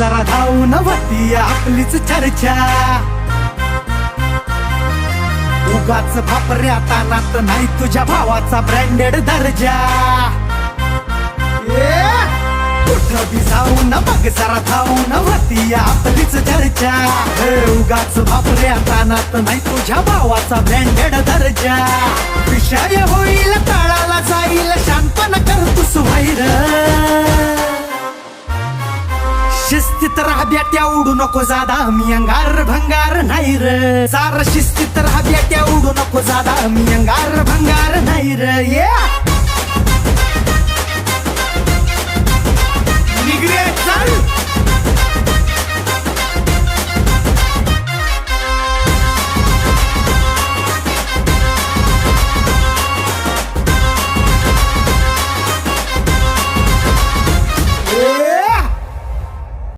जरा धावून होती आपलीच चर्चा. उगाच भापऱ्या तानात नाही तुझ्या भावाचा ब्रँडेड दर्जा. कुठं बी जाऊन बघ जरा धावून होती आपलीच चर्चा. उगाच भापऱ्या तानात नाही तुझ्या भावाचा ब्रँडेड दर्जा. विषय होईल तळाला जाईल शांतपण करतोस व्हायर. शिस्तीत राहा बेट्या उडू नको जादा मी अंगार भंगार नाही र. सार शिस्तीत राहा बेट्या उडू नको जादा मी अंगार भंगार नाही र.